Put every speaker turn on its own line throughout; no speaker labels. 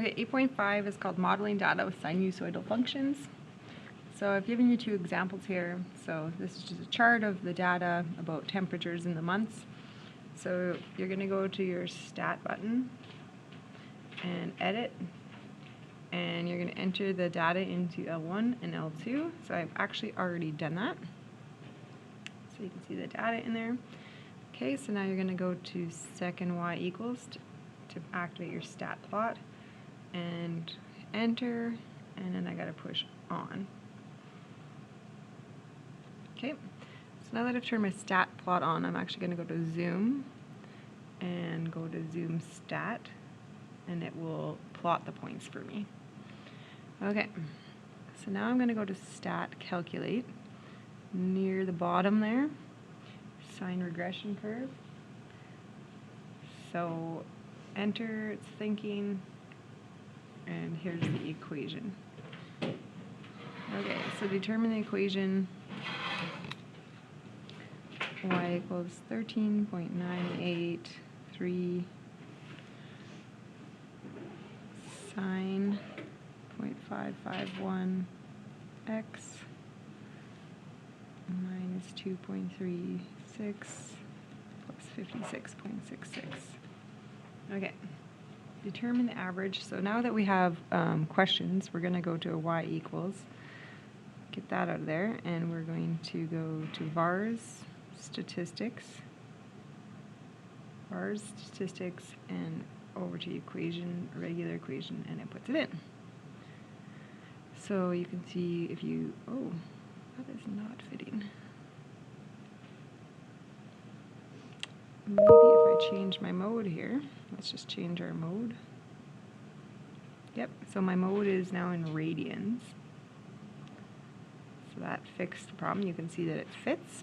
Okay, 8.5 is called modeling data with sinusoidal functions. So I've given you two examples here. So this is just a chart of the data about temperatures in the months. So you're going to go to your stat button and edit, and you're going to enter the data into L1 and L2. So I've actually already done that. So you can see the data in there. Okay, so now you're going to go to second y equals to activate your stat plot, and enter, and then I got to push on. Okay, so now that I've turned my stat plot on, I'm actually going to go to zoom and go to zoom stat, and it will plot the points for me. Okay, so now I'm going to go to stat calculate. Near the bottom there, sine regression curve. So enter, it's thinking, and here's the equation. Okay, so determine the equation. Y equals 13.983 sine 0.551 x minus 2.36 plus 56.66. Okay, determine the average. So now that we have questions, we're going to go to a y equals. Get that out of there, and we're going to go to vars statistics, and over to equation, regular equation, and it puts it in. So you can see if you, oh, that is not fitting. Maybe if I change my mode here, let's just change our mode. Yep, so my mode is now in radians. So that fixed the problem. You can see that it fits.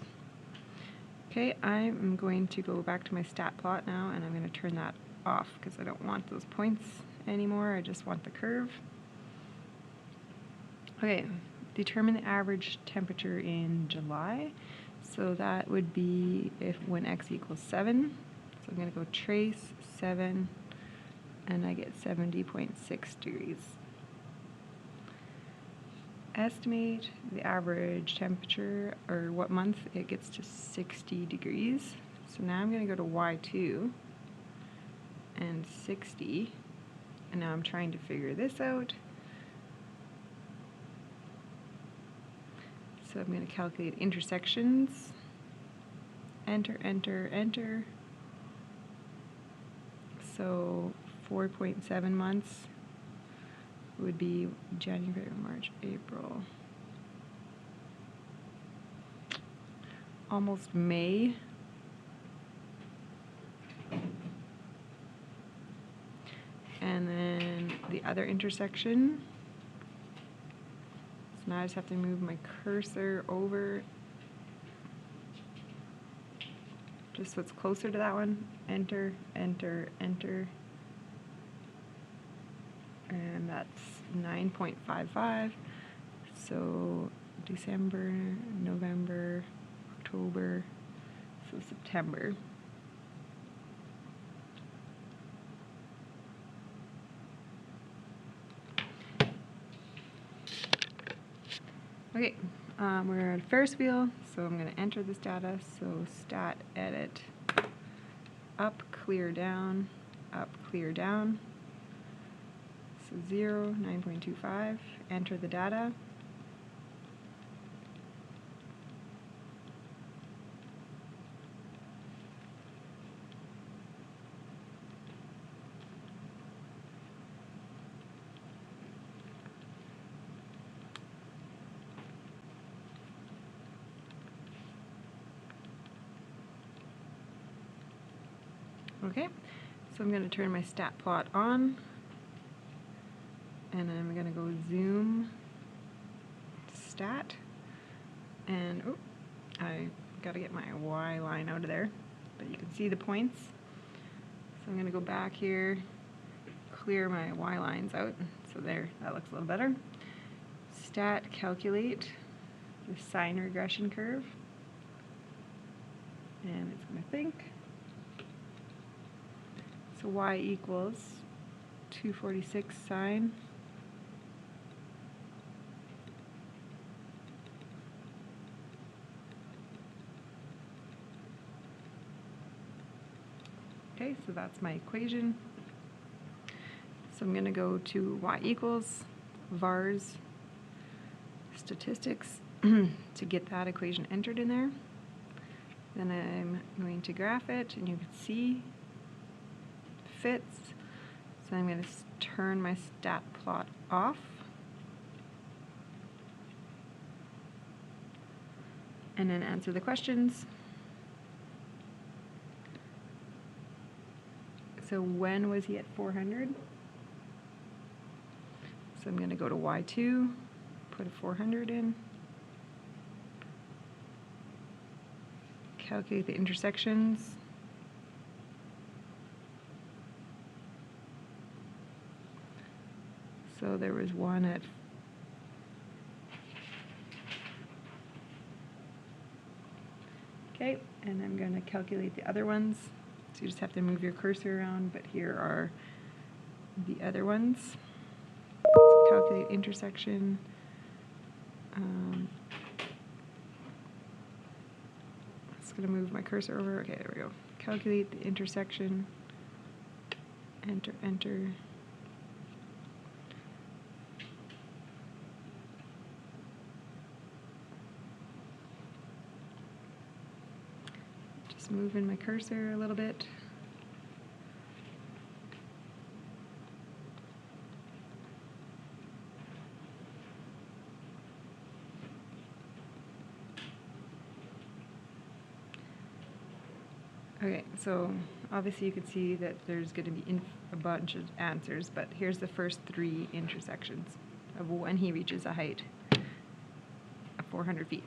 Okay, I'm going to go back to my stat plot now, and I'm going to turn that off because I don't want those points anymore. I just want the curve. Okay, determine the average temperature in July. So that would be when x equals 7. So I'm going to go trace 7, and I get 70.6 degrees. Estimate the average temperature, or what month it gets to 60 degrees. So now I'm going to go to Y2 and 60, and now I'm trying to figure this out. So I'm going to calculate intersections. Enter, enter, enter. So 4.7 months would be January, March, April, almost May. And then the other intersection. So now I just have to move my cursor over just so it's closer to that one. Enter, enter, enter. And that's 9.55. So December, November, October, so September. Okay, we're at Ferris wheel, so I'm going to enter this data. So stat edit, up, clear down, up, clear down. So 0, 9.25, enter the data. Okay, so I'm going to turn my stat plot on, and I'm going to go zoom stat, and oh, I got to get my Y line out of there, but you can see the points. So I'm going to go back here, clear my Y lines out, so there, that looks a little better. Stat calculate the sine regression curve, and it's going to think. So y equals 246 sine. Okay, so that's my equation. So I'm going to go to y equals vars statistics to get that equation entered in there. Then I'm going to graph it, and you can see it fits. So I'm going to turn my stat plot off. And then answer the questions. So when was he at 400? So I'm going to go to Y2, put a 400 in, calculate the intersections. So there was one at okay, and I'm going to calculate the other ones. So you just have to move your cursor around, but here are the other ones. So calculate intersection. Just going to move my cursor over. Okay, there we go. Calculate the intersection. Enter, enter. Just moving my cursor a little bit. Okay, so obviously you can see that there's going to be a bunch of answers, but here's the first 3 intersections of when he reaches a height of 400 feet.